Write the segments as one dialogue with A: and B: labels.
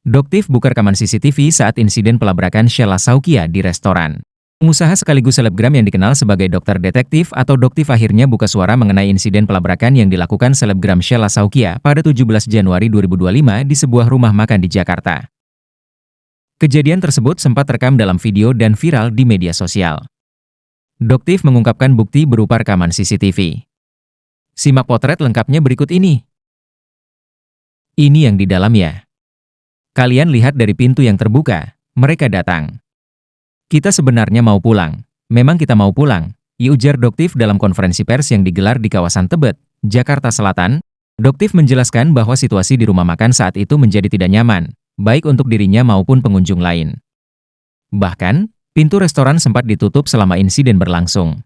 A: Doktif buka rekaman CCTV saat insiden pelabrakan Sheila Saukia di restoran. Pengusaha sekaligus selebgram yang dikenal sebagai dokter detektif atau Doktif akhirnya buka suara mengenai insiden pelabrakan yang dilakukan selebgram Sheila Saukia pada 17 Januari 2025 di sebuah rumah makan di Jakarta. Kejadian tersebut sempat terekam dalam video dan viral di media sosial. Doktif mengungkapkan bukti berupa rekaman CCTV. Simak potret lengkapnya berikut ini. Ini yang di dalam ya. Kalian lihat dari pintu yang terbuka, mereka datang. Kita sebenarnya mau pulang. Memang kita mau pulang, ujar Doktif dalam konferensi pers yang digelar di kawasan Tebet, Jakarta Selatan. Doktif menjelaskan bahwa situasi di rumah makan saat itu menjadi tidak nyaman, baik untuk dirinya maupun pengunjung lain. Bahkan, pintu restoran sempat ditutup selama insiden berlangsung.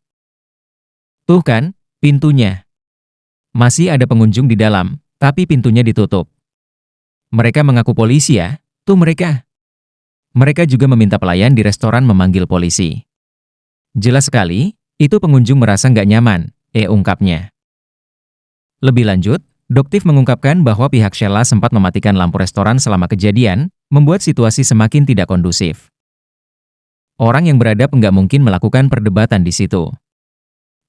A: Tuh kan, pintunya. Masih ada pengunjung di dalam, tapi pintunya ditutup. Mereka mengaku polisi ya, tuh mereka. Mereka juga meminta pelayan di restoran memanggil polisi. Jelas sekali, itu pengunjung merasa nggak nyaman, ungkapnya. Lebih lanjut, Doktif mengungkapkan bahwa pihak Sheila sempat mematikan lampu restoran selama kejadian, membuat situasi semakin tidak kondusif. Orang yang beradab nggak mungkin melakukan perdebatan di situ.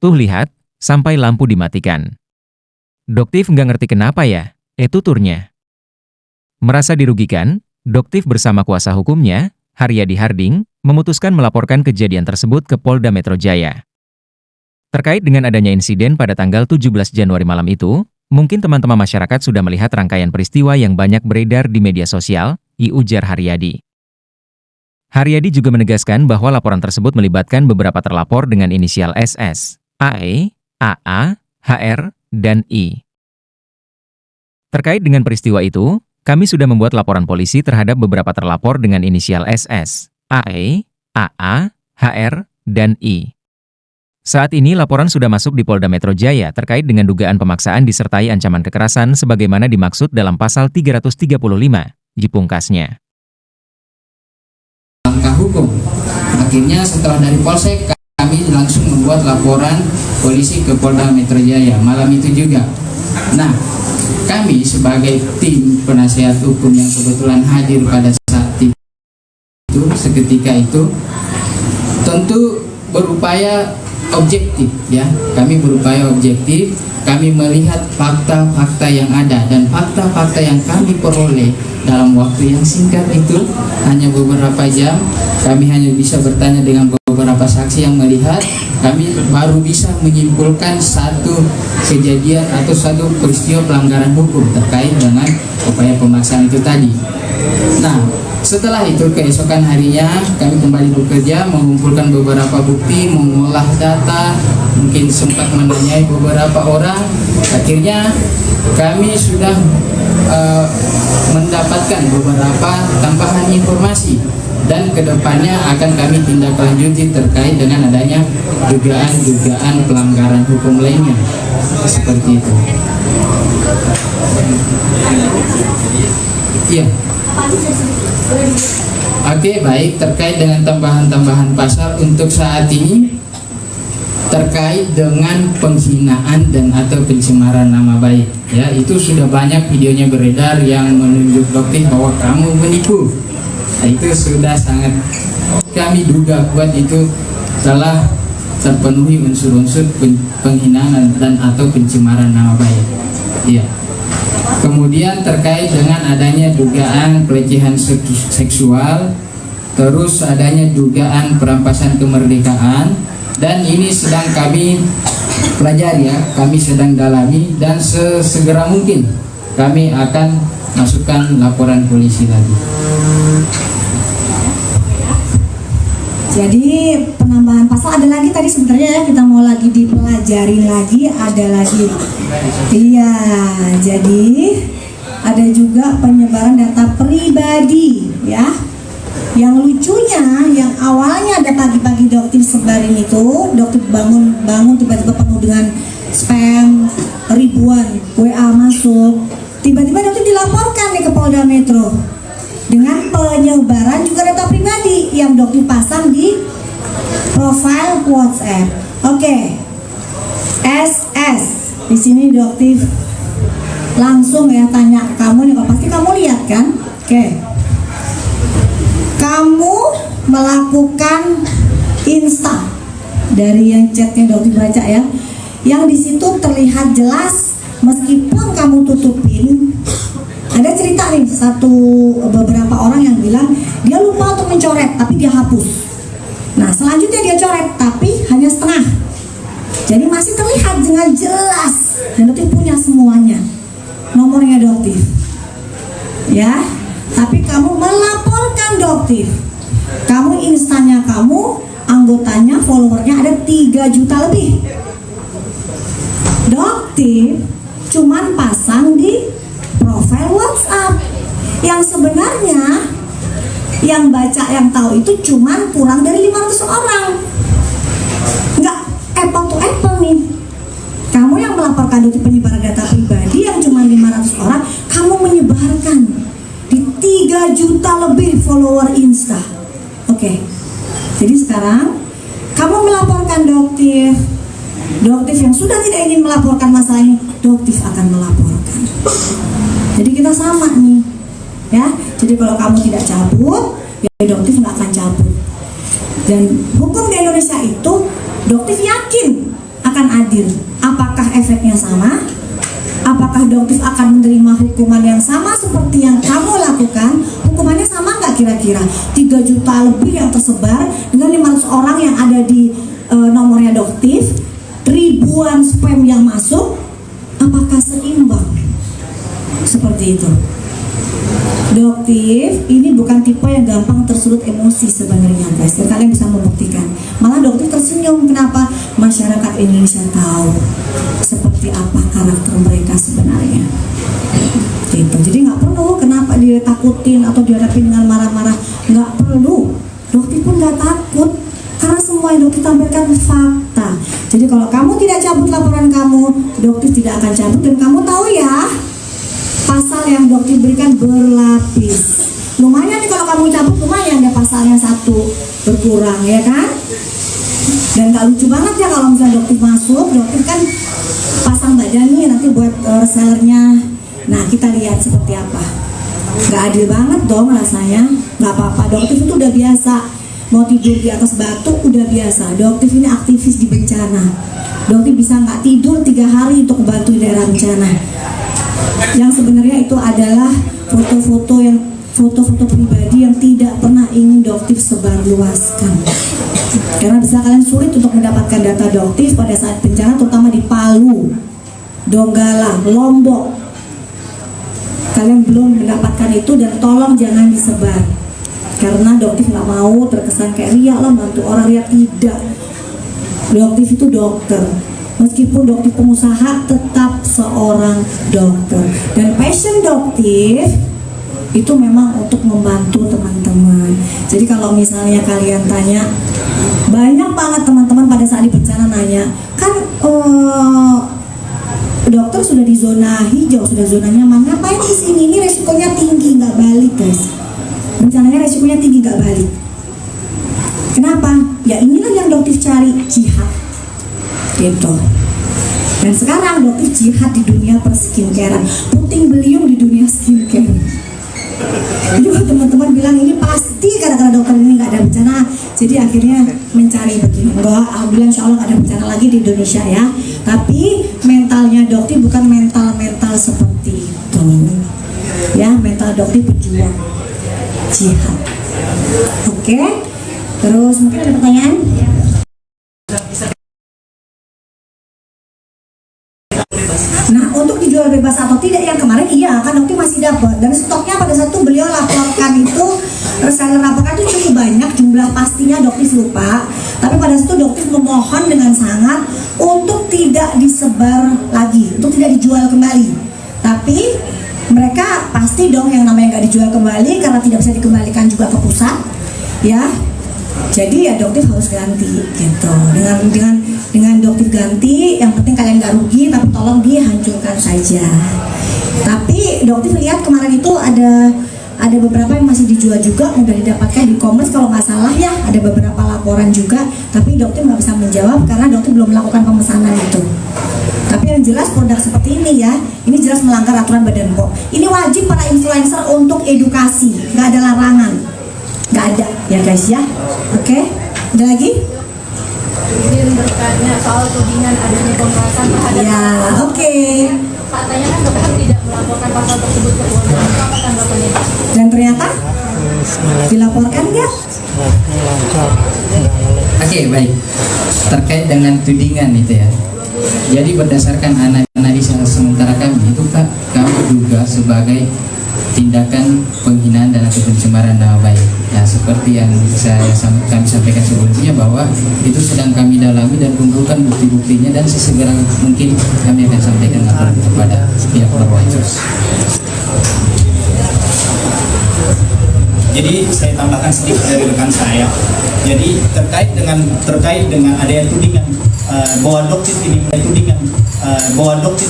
A: Tuh lihat, sampai lampu dimatikan. Doktif nggak ngerti kenapa ya, tuturnya. Merasa dirugikan, Doktif bersama kuasa hukumnya, Haryadi Harding, memutuskan melaporkan kejadian tersebut ke Polda Metro Jaya. Terkait dengan adanya insiden pada tanggal 17 Januari malam itu, mungkin teman-teman masyarakat sudah melihat rangkaian peristiwa yang banyak beredar di media sosial, ujar Haryadi. Haryadi juga menegaskan bahwa laporan tersebut melibatkan beberapa terlapor dengan inisial SS, AE, AA, HR, dan I. Terkait dengan peristiwa itu, kami sudah membuat laporan polisi terhadap beberapa terlapor dengan inisial SS, AE, AA, HR, dan I. Saat ini laporan sudah masuk di Polda Metro Jaya terkait dengan dugaan pemaksaan disertai ancaman kekerasan sebagaimana dimaksud dalam pasal 335, dipungkasnya.
B: Langkah hukum. Akhirnya setelah dari Polsek, kami langsung membuat laporan polisi ke Polda Metro Jaya malam itu juga. Nah, kami sebagai tim penasihat hukum yang kebetulan hadir pada saat itu, seketika itu, tentu berupaya objektif ya. Kami berupaya objektif, kami melihat fakta-fakta yang ada dan fakta-fakta yang kami peroleh dalam waktu yang singkat itu, hanya beberapa jam, kami hanya bisa bertanya dengan beberapa saksi yang melihat, kami baru bisa menyimpulkan satu kejadian atau satu peristiwa pelanggaran hukum terkait dengan upaya pemaksaan itu tadi. Nah, setelah itu keesokan harinya kami kembali bekerja, mengumpulkan beberapa bukti, mengolah data, mungkin sempat menanyai beberapa orang. Akhirnya kami sudah mendapatkan beberapa tambahan informasi dan kedepannya akan kami tindak lanjuti terkait dengan adanya dugaan-dugaan pelanggaran hukum lainnya seperti itu. Iya. Oke, baik, terkait dengan tambahan-tambahan pasal untuk saat ini terkait dengan penghinaan dan atau pencemaran nama baik ya, itu sudah banyak videonya beredar yang menunjuk Doktif bahwa kamu menipu. Nah, itu sudah sangat kami duga kuat itu telah terpenuhi unsur-unsur penghinaan dan atau pencemaran nama baik. Iya. Kemudian terkait dengan adanya dugaan pelecehan seksual, terus adanya dugaan perampasan kemerdekaan, dan ini sedang kami pelajari ya, kami sedang dalami dan sesegera mungkin kami akan masukkan laporan polisi lagi.
C: Jadi penambahan pasal ada lagi tadi sebenarnya ya, kita mau lagi dipelajari lagi, ada lagi. Iya, jadi ada juga penyebaran data pribadi ya. Yang lucunya, yang awalnya ada pagi-pagi Doktif sebarin itu, Doktif bangun tiba-tiba penuh dengan spam, ribuan WA masuk. Tiba-tiba Doktif dilaporkan nih ke Polda Metro dengan penyebaran juga data pribadi yang Doktif pasang di profil WhatsApp. Oke. SS. Di sini Doktif langsung ya tanya ke kamu nih, pasti kamu lihat kan? Oke. kamu melakukan insta dari yang chatnya dokter baca ya, yang di situ terlihat jelas meskipun kamu tutupin. Ada cerita nih, beberapa orang yang bilang dia lupa untuk mencoret tapi dia hapus. Nah selanjutnya dia coret tapi hanya setengah, jadi masih terlihat dengan jelas dan dokter punya semuanya nomornya dokter ya. Tapi kamu melaporkan dokter, kamu instannya kamu, anggotanya, followernya ada 3 juta lebih. Dokter cuman pasang di profil WhatsApp, yang sebenarnya yang baca, yang tahu itu cuman kurang dari 500 orang. Nggak apple to apple nih. Kamu yang melaporkan dokter penyebaran data pribadi yang cuma 500 orang, kamu menyebarkan di 3 juta lebih follower Insta. Oke. Jadi sekarang kamu melaporkan dokter yang sudah tidak ingin melaporkan masalah ini, dokter akan melaporkan. Jadi kita sama nih, ya. Jadi kalau kamu tidak cabut, ya dokter nggak akan cabut. Dan hukum di Indonesia itu, dokter yakin akan adil. Apakah efeknya sama? Apakah dokter akan menerima hukuman yang sama seperti yang kamu lakukan? Hukumannya sama nggak kira-kira? 3 juta lebih yang tersebar dengan 500 orang yang ada di nomornya dokter, ribuan spam yang masuk, apakah seimbang? Seperti itu. Dokter ini bukan tipe yang gampang tersulut emosi sebenarnya guys, dan kalian bisa membuktikan. Malah dokter tersenyum. Kenapa? Masyarakat Indonesia tahu seperti apa karakter mereka sebenarnya gitu. Jadi nggak perlu kenapa dia takutin atau dihadapi dengan marah-marah, nggak perlu. Dokter pun nggak takut karena semua yang dokter tampilkan fakta. Jadi kalau kamu tidak cabut laporan kamu, dokter tidak akan cabut. Dan kamu tahu ya, pasal yang dokter berikan berlapis. Lumayan nih kalau kamu cabut, lumayan ya pasalnya 1 berkurang ya kan. Dan gak lucu banget ya kalau misalnya dokter masuk, dokter kan pasang badan nih nanti buat resellernya. Nah kita lihat seperti apa. Gak adil banget dong rasanya. Gak apa-apa, dokter itu udah biasa. Mau tidur di atas batu udah biasa. Dokter ini aktivis di bencana. Dokter bisa gak tidur 3 hari untuk membantu daerah bencana. Yang sebenarnya itu adalah foto-foto pribadi yang tidak pernah ingin dokter sebarluaskan. Karena bisa kalian sulit untuk mendapatkan data dokter pada saat bencana, terutama di Palu, Donggala, Lombok. Kalian belum mendapatkan itu dan tolong jangan disebar. Karena dokter nggak mau terkesan kayak riak lah, bantu orang riak, tidak. Dokter itu dokter. Meskipun dokter pengusaha, tetap seorang dokter. Dan passion dokter itu memang untuk membantu teman-teman. Jadi kalau misalnya kalian tanya, banyak banget teman-teman pada saat di bencana nanya, kan dokter sudah di zona hijau, sudah zona nyaman, ngapain di sini? Ini resikonya tinggi, nggak balik guys. Rencananya resikonya tinggi, nggak balik. Kenapa? Ya inilah yang dokter cari, jihad gitu. Dan sekarang dokter jihad di dunia perskincarean, puting beliung di dunia skincare. Jadi teman-teman bilang ini pasti gara-gara dokter ini nggak ada bencana, jadi akhirnya mencari begini. Enggak, alhamdulillah insya Allah nggak ada bencana lagi di Indonesia ya. Tapi mentalnya dokter bukan mental seperti itu ya, mental dokter pejuang jihad. Oke, terus mungkin ada pertanyaan? Nah, untuk dijual bebas atau tidak yang kemarin iya kan dokter masih dapat, dan stoknya pada saat itu beliau laporkan itu, reseller laporkan itu cukup banyak, jumlah pastinya dokter lupa, tapi pada saat itu dokter memohon dengan sangat untuk tidak disebar lagi, untuk tidak dijual kembali. Tapi mereka pasti dong yang namanya nggak dijual kembali karena tidak bisa dikembalikan juga ke pusat ya. Jadi ya dokter harus ganti gitu. Dengan dokter ganti, yang penting kalian nggak rugi, tapi tolong dihancurkan saja. Tapi dokter lihat kemarin itu ada beberapa yang masih dijual juga, mudah didapatkan di e-commerce kalau nggak salah ya. Ada beberapa laporan juga, tapi dokter nggak bisa menjawab karena dokter belum melakukan pemesanan itu. Tapi yang jelas produk seperti ini ya, ini jelas melanggar aturan Badan POM. Ini wajib para influencer untuk edukasi, nggak ada larangan, nggak ada. ya guys ya. Oke, ada lagi?
D: Izin bertanya soal tudingan adanya pemerasan terhadap
C: Ya, oke.
D: katanya kan dokter tidak melaporkan pasal tersebut ke polda. Apa tanggapannya?
C: Dan ternyata dilaporkan nggak?
B: Oke, baik. Terkait dengan tudingan itu ya. Jadi berdasarkan analisa sementara kami itu Pak, kami juga sebagai tindakan penghinaan dan atau pencemaran nama baik. Ya, seperti yang kami sampaikan sebelumnya bahwa itu sedang kami dalami dan kumpulkan bukti-buktinya dan sesegera mungkin kami akan sampaikan laporan kepada pihak berwajib.
E: Jadi saya tambahkan sedikit dari rekan saya. Jadi terkait dengan adanya tudingan bahwa dokter ini mulai tudingan bahwa dokter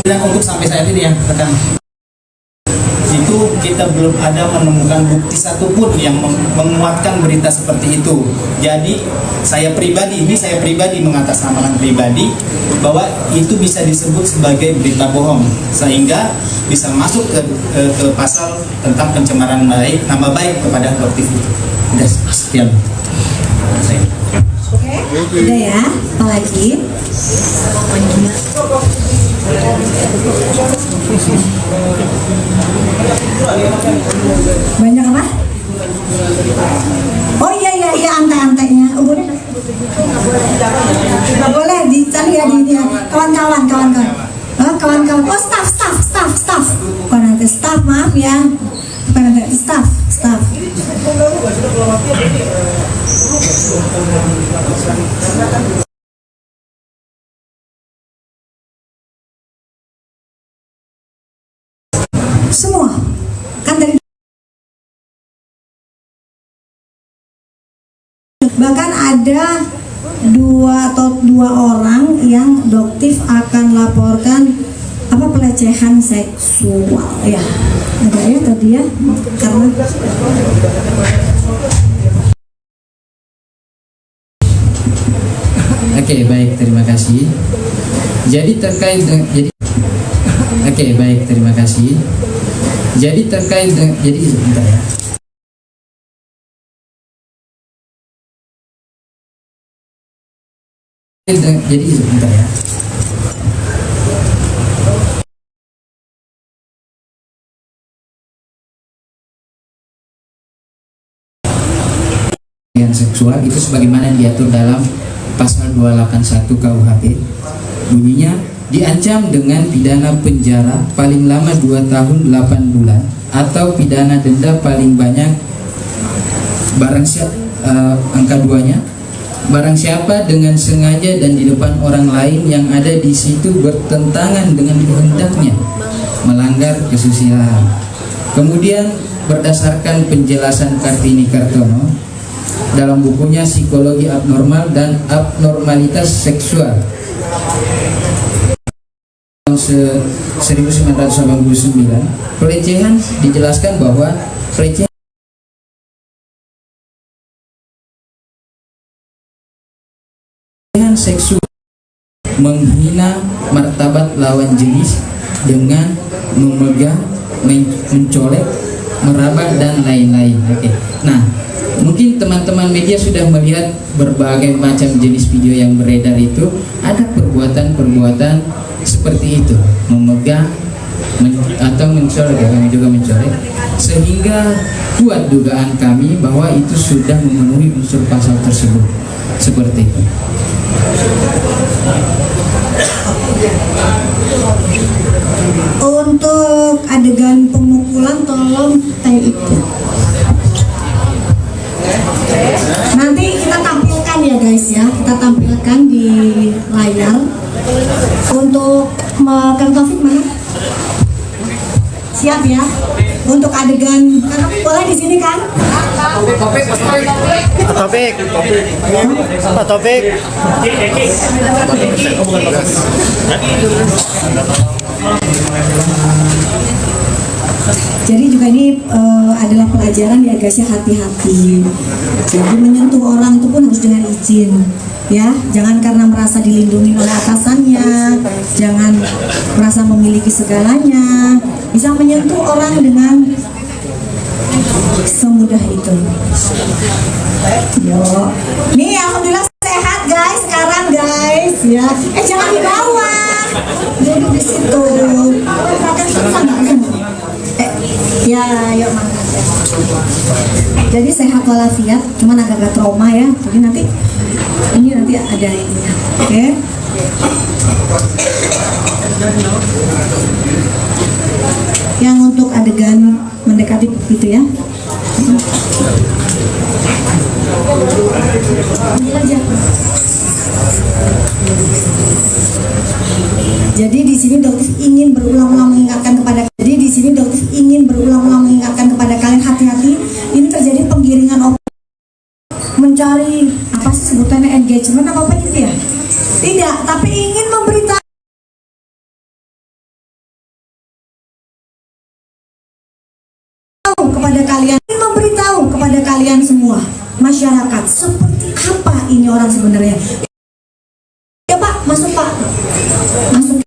E: dan untuk sampai saat ini ya rekan itu kita belum ada menemukan bukti satupun yang menguatkan berita seperti itu. Jadi saya pribadi mengatasnamakan pribadi bahwa itu bisa disebut sebagai berita bohong sehingga bisa masuk ke pasal tentang pencemaran nama baik kepada dokter itu. Udah sekian.
C: Oke, udah ya. Apalagi? Banyak apa? Oh iya ante-antenya. Boleh boleh dicari ya di dia. Kawan-kawan. Oh staff. Bukan nanti staff, maaf ya. Bukan nanti staff. Semua kan dari bahkan ada dua orang yang doktif akan laporkan pelecehan seksual ya. Ada ya tadi ya karena
B: Oke, baik, terima kasih. Jadi terkait dengan sebentar ya. Jadi sebentar ya. Pelecehan seksual itu sebagaimana diatur dalam pasal 281 KUHP. Bunyinya diancam dengan pidana penjara paling lama 2 tahun 8 bulan atau pidana denda paling banyak angka 2-nya barang siapa dengan sengaja dan di depan orang lain yang ada di situ bertentangan dengan kehendaknya melanggar kesusilaan. Kemudian berdasarkan penjelasan Kartini Kartono dalam bukunya Psikologi Abnormal dan Abnormalitas Seksual tahun 1989, pelecehan dijelaskan bahwa pelecehan seksual menghina martabat lawan jenis dengan memegang, mencolek, meraba dan lain-lain. Oke. Nah, mungkin teman-teman media sudah melihat berbagai macam jenis video yang beredar itu, ada perbuatan-perbuatan seperti itu, memegang atau mencolek, ya, kami juga mencolek, sehingga kuat dugaan kami bahwa itu sudah memenuhi unsur pasal tersebut. Seperti itu.
C: Untuk adegan pemukulan tolong itu. Nanti kita tampilkan ya guys ya, kita tampilkan di layar. Untuk Kang Taufik mana? Siap ya? Untuk adegan, karena boleh di sini kan?
F: Pak Taufik.
C: Jadi juga ini adalah pelajaran ya guys ya, hati-hati. Jadi menyentuh orang itu pun harus dengan izin. Ya, jangan karena merasa dilindungi oleh atasannya, jangan merasa memiliki segalanya, bisa menyentuh orang dengan semudah itu. Yo, nih alhamdulillah sehat guys sekarang guys ya. Jangan di bawah, duduk di situ. Makan susah nggak semua? Ya, yuk makan. Jadi sehat walafiat, cuman agak-agak trauma ya. Jadi nanti ada ininya, oke? Yang untuk adegan mendekati gitu ya. Jadi di sini dokter ingin berulang-ulang mengingatkan kepada kalian hati-hati. Ini terjadi penggiringan mencari apa sih sebutannya engagement apa gitu ya? Tidak, tapi ingin memberitahu kepada kalian semua masyarakat seperti apa ini orang sebenarnya. Ya Pak, masuk Pak, masuk.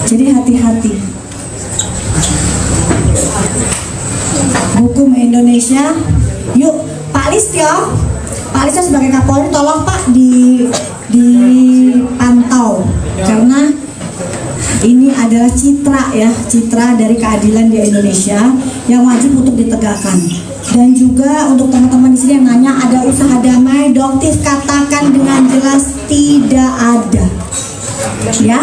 C: Jadi hati-hati. Hukum Indonesia. Yuk, Pak Listio sebagai Kapolri tolong Pak dipantau karena ini adalah citra dari keadilan di Indonesia yang wajib untuk ditegakkan. Dan juga untuk teman-teman di sini yang nanya ada usaha damai, Doktif katakan dengan jelas tidak ada. Ya.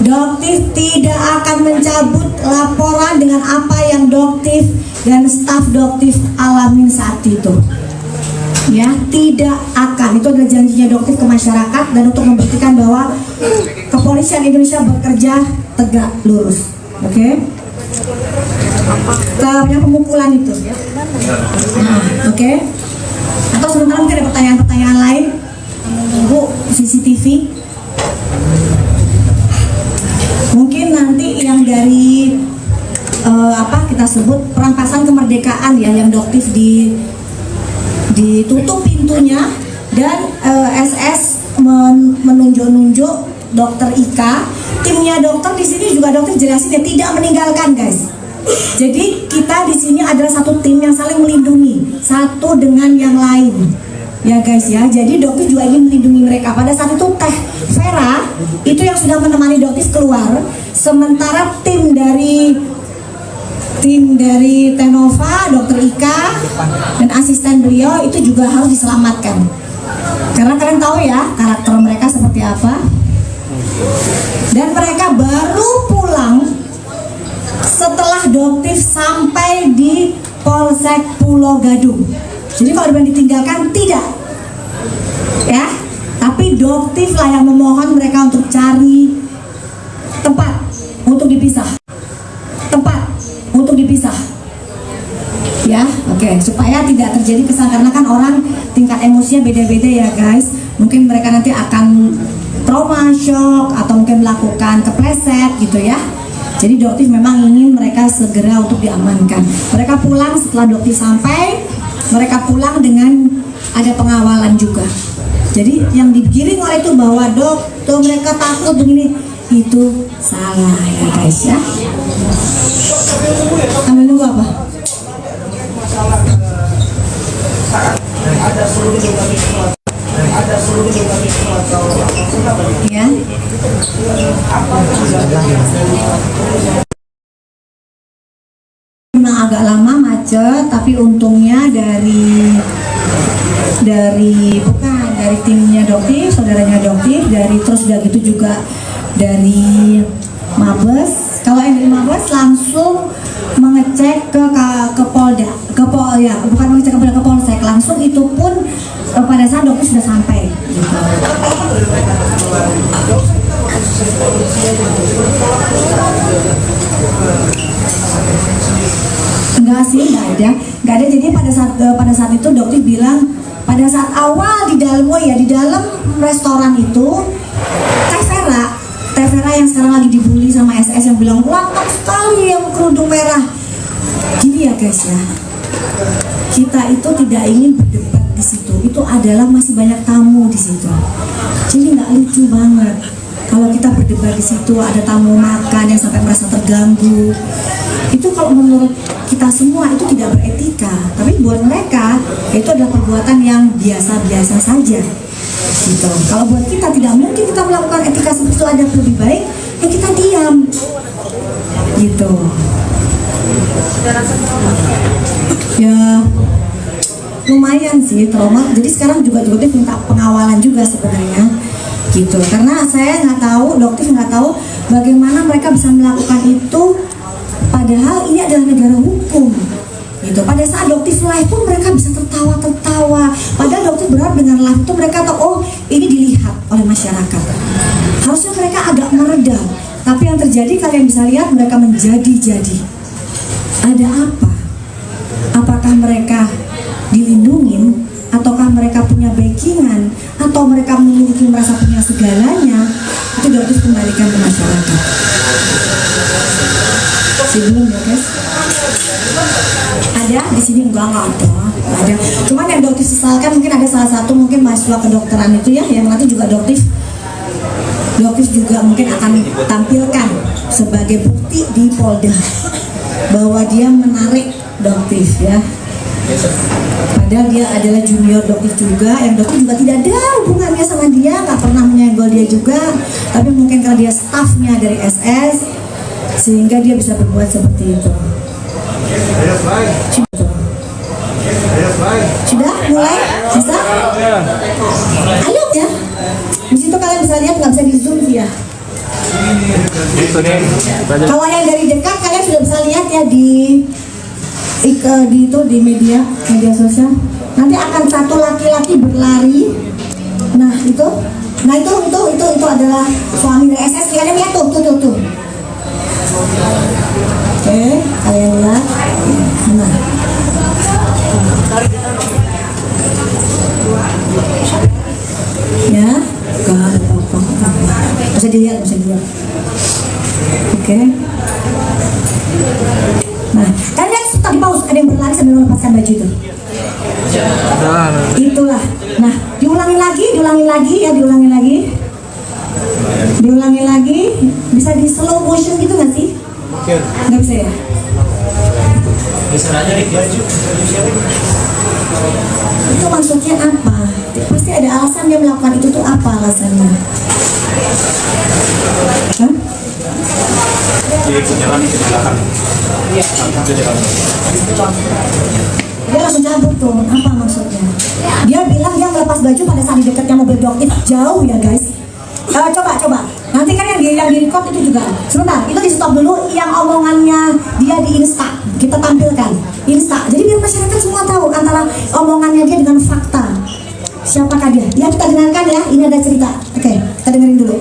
C: Doktif tidak akan mencabut laporan dengan apa yang Doktif dan staf Doktif alamin saat itu. Ya, tidak akan. Itu adalah janjinya Doktif ke masyarakat dan untuk membuktikan bahwa kepolisian Indonesia bekerja tegak lurus. Oke? Yang pemukulan itu. Oke? Atau sebentar mungkin ada pertanyaan-pertanyaan lain. Bu, CCTV. Mungkin nanti yang dari kita sebut perampasan kemerdekaan ya, yang Doktif ditutup pintunya dan SS menunjuk-nunjuk Dokter Ika. Timnya dokter di sini juga Doktif jelasin ya tidak meninggalkan guys. Jadi kita di sini adalah satu tim yang saling melindungi satu dengan yang lain. Ya guys ya, jadi Doktif juga ingin melindungi mereka. Pada saat itu Teh Vera itu yang sudah menemani Doktif keluar, sementara tim dari Teh Nova, Dokter Ika dan asisten beliau itu juga harus diselamatkan. Karena kalian tahu ya karakter mereka seperti apa. Dan mereka baru pulang setelah Doktif sampai di Polsek Pulau Gadung. Jadi kalau dibilang ditinggalkan, tidak ya, tapi Doktif lah yang memohon mereka untuk cari tempat untuk dipisah ya. Oke, supaya tidak terjadi kesan, karena kan orang tingkat emosinya beda-beda ya guys. Mungkin mereka nanti akan trauma, shock, atau mungkin melakukan kepleset gitu ya. Jadi Doktif memang ingin mereka segera untuk diamankan. Mereka pulang setelah Doktif sampai, mereka pulang dengan ada pengawalan juga. Jadi yang digiring oleh itu bahwa tuh mereka takut begini, itu salah ya guys ya. Sambil nunggu apa? Ya. Memang agak lama macet, tapi untungnya dari timnya Doktif, saudaranya Doktif, terus udah gitu juga dari Mabes. Kalau yang dari Mabes langsung mengecek ke Polda, bukan mengecek ke Polda, ke Polsek langsung. Itu pun pada saat Doktif sudah sampai. Gitu. Enggak sih, nggak ada. Jadi pada saat itu Doktif bilang, pada saat awal di dalam restoran itu Teh Vera Tevera yang sekarang lagi dibully sama SS yang bilang lantang sekali yang kerudung merah. Gini ya guys ya, kita itu tidak ingin berdebat di situ. Itu adalah masih banyak tamu di situ. Jadi nggak lucu banget kalau kita berdebat di situ, ada tamu makan yang sampai merasa terganggu. Itu kalau menurut kita semua itu tidak beretika, tapi buat mereka itu adalah perbuatan yang biasa-biasa saja gitu. Kalau buat kita tidak mungkin kita melakukan etika seperti itu, ada lebih baik ya kita diam gitu. Ya lumayan sih trauma. Jadi sekarang juga Doktif minta pengawalan juga sebenarnya gitu, karena saya nggak tahu, Doktif nggak tahu bagaimana mereka bisa melakukan itu padahal ini adalah negara hukum gitu. Pada saat Doktif live pun mereka bisa tertawa-tertawa, padahal Doktif berharap dengan live itu mereka tahu oh ini dilihat oleh masyarakat, harusnya mereka agak meredam. Tapi yang terjadi kalian bisa lihat mereka menjadi-jadi. Ada apa? Apakah mereka dilindungin, ataukah mereka punya backingan, atau mereka memiliki merasa punya segalanya? Itu Doktif kembalikan ke masyarakat. Sebelum ya guys, ada di sini enggak ada. Cuman yang Doktif sesalkan mungkin ada salah satu mungkin mahasiswa kedokteran itu ya, yang nanti juga Doktif juga mungkin akan tampilkan sebagai bukti di Polda bahwa dia menarik Doktif ya. Padahal dia adalah junior Doktif juga, yang Doktif juga tidak ada hubungannya sama dia, nggak pernah menyenggol dia juga, tapi mungkin karena dia staffnya dari SS sehingga dia bisa berbuat seperti itu. Sudah mulai? Bisa? Ayo ya. Di situ kalian bisa lihat, nggak bisa di zoom ya. Kalau yang dari dekat kalian sudah bisa lihat ya di media sosial. Nanti akan satu laki-laki berlari. Nah itu adalah suami dari SS. Kalian lihat tuh. Oke, kalian lihat. Nah. Ya, bisa dilihat. Oke. Nah, kalian tadi pause, ada yang berlari sambil melepaskan baju itu. Itulah. Nah, diulangi lagi. Bisa di slow motion gitu nggak sih? Nggak bisa ya? Itu maksudnya apa? Pasti ada alasan dia melakukan itu tuh, apa alasannya? Hah? Dia langsung cabut tuh, apa maksudnya? Dia bilang dia melepas baju pada saat di dekatnya mobil Doktif, jauh ya guys. Coba. Nanti kan yang di record itu juga. Sebentar, itu di stop dulu. Yang omongannya dia di Insta, kita tampilkan Insta. Jadi biar masyarakat semua tahu antara omongannya dia dengan fakta. Siapakah dia? Ya kita dengarkan ya. Ini ada cerita. Oke, kita dengerin dulu.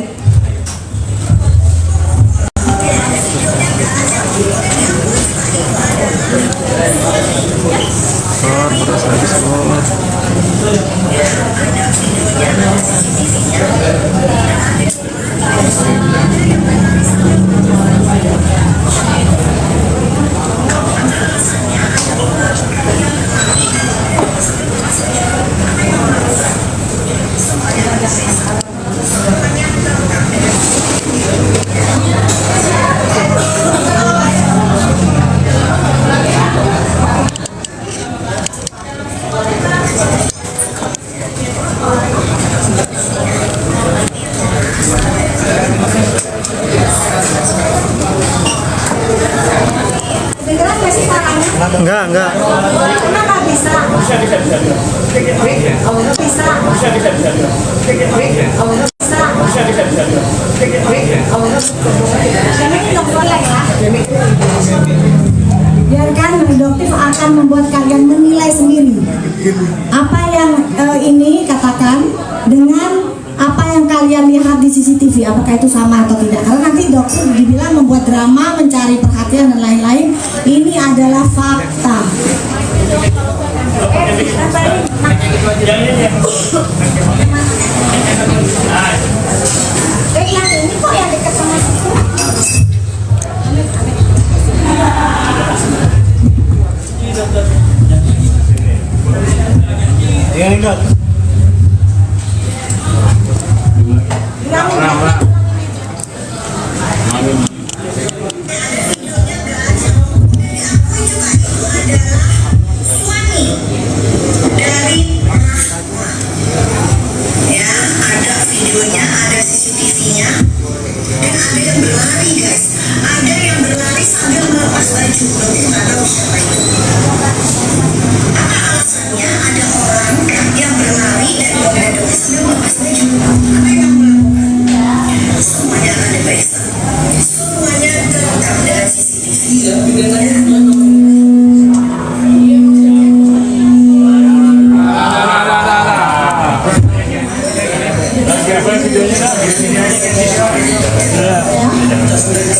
F: Enggak.
C: Kenapa bisa? Biarkan Doktif akan membuat kalian menilai sendiri apa yang ini katakan dengan apa yang kalian lihat di CCTV, apakah itu sama atau tidak. Karena nanti Doktif dibilang membuat drama, mencari perhatian dan lain-lain. Ini adalah fakta. Yang ini kok yang dekat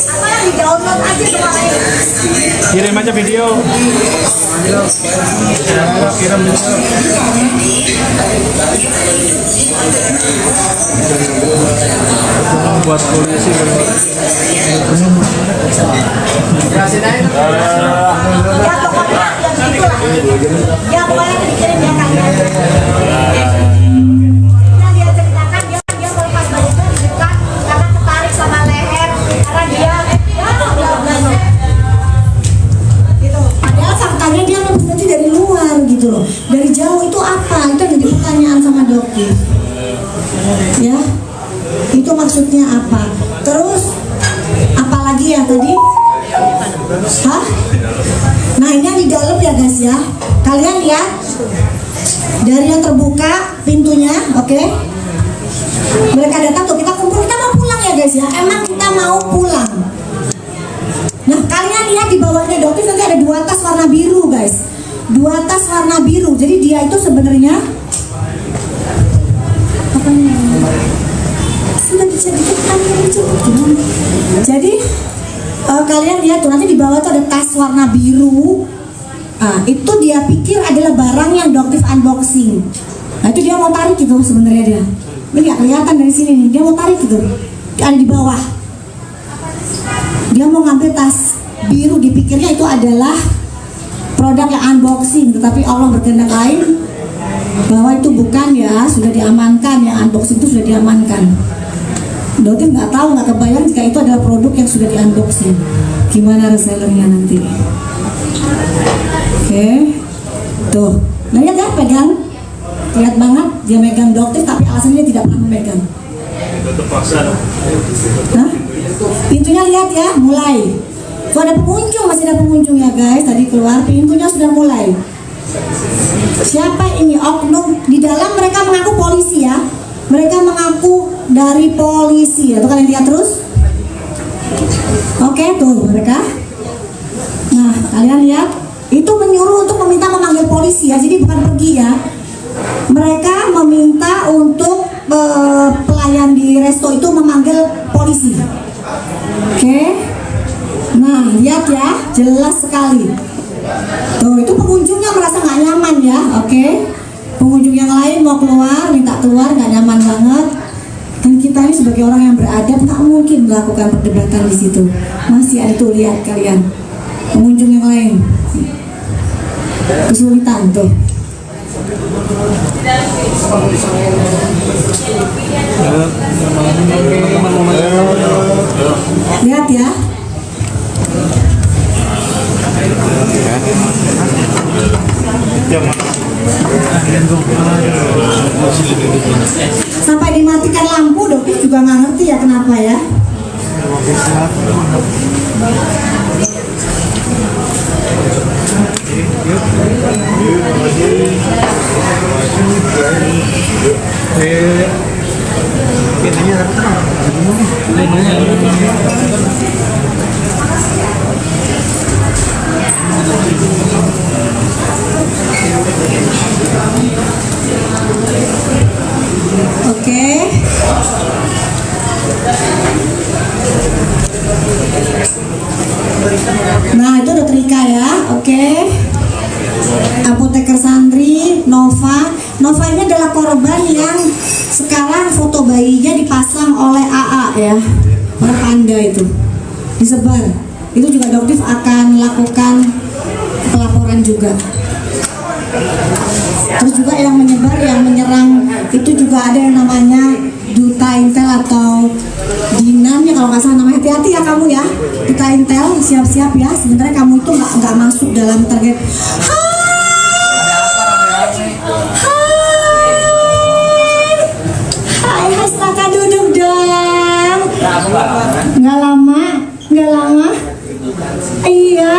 C: Apa yang di-download aja semuanya.
F: Kirim aja video. Kirim buat polisi.
C: Ya pokoknya yang gitulah. Ya pokoknya dikirim ya kalian. Dia ceritakan dia melepas bajunya di dekat karena tertarik sama leher karena dia gitu. Padahal faktanya dia melepas baju dari luar gitu loh. Dari jauh itu apa? Itu yang jadi pertanyaan sama dokter. Ya, itu maksudnya apa? Terus apalagi ya tadi? Hah? Nah ini yang di dalam ya guys ya. Kalian lihat dari yang terbuka pintunya, oke? Mereka datang tuh, kita kumpul, kita mau pulang ya guys ya. Emang kita mau pulang. Nah kalian lihat di bawahnya dokter nanti ada 2 tas warna biru guys. 2 tas warna biru. Jadi dia itu sebenarnya apa sudah bisa ditekan. Jadi kalian lihat tuh nanti di bawah tuh ada tas warna biru. Nah, itu dia pikir adalah barang yang dokter unboxing. Nah itu dia mau tarik gitu sebenarnya dia. Ini nggak kelihatan dari sini nih. Dia mau tarik gitu. Ada di bawah. Dia mau ngambil tas biru. Dipikirnya itu adalah produk yang unboxing. Tetapi Allah berkehendak lain bahwa itu bukan ya. Sudah diamankan. Yang unboxing itu sudah diamankan. Dokter nggak tahu, nggak kebayang jika itu adalah produk yang sudah di-unboxing. Gimana resellernya nanti? Oke, tuh, nah lihat ya, pegang, lihat banget dia megang dokter, tapi alasannya dia tidak pernah memegang. Nah, pintunya lihat ya, mulai. Tuh ada pengunjung, masih ada pengunjung ya guys. Tadi keluar, pintunya sudah mulai. Siapa ini oknum? Di dalam mereka mengaku polisi ya. Mereka mengaku dari polisi ya. Tuh kalian lihat terus. Oke tuh mereka. Nah kalian lihat. Itu menyuruh untuk meminta memanggil polisi ya. Jadi bukan pergi ya. Mereka meminta untuk pelayan di resto itu memanggil polisi. Oke. Nah lihat ya. Jelas sekali. Tuh itu pengunjungnya merasa nggak nyaman ya. Oke. Pengunjung yang lain mau keluar, minta keluar, nggak nyaman banget. Dan kita ini sebagai orang yang beradab nggak mungkin melakukan perdebatan di situ. Masih ada tuh lihat kalian, pengunjung yang lain kesulitan tuh. Lihat ya. Sampai dimatikan lampu, dokter juga nggak ngerti ya kenapa ya. Oke. Nah itu dokter Ika ya. Oke. Apoteker Sandri, Nova. Nova ini adalah korban yang sekarang foto bayinya dipasang oleh AA ya, oleh Panda itu disebar. Itu juga dokter akan melakukan pelaporan juga. Terus juga yang menyebar, yang menyerang itu juga ada yang namanya duta intel atau dinan ya kalau nggak salah namanya. Hati-hati ya kamu ya, duta intel, siap-siap ya. Sebenarnya kamu itu nggak masuk dalam target. Hai Hasnaka, duduk dong. Nggak lama. Iya.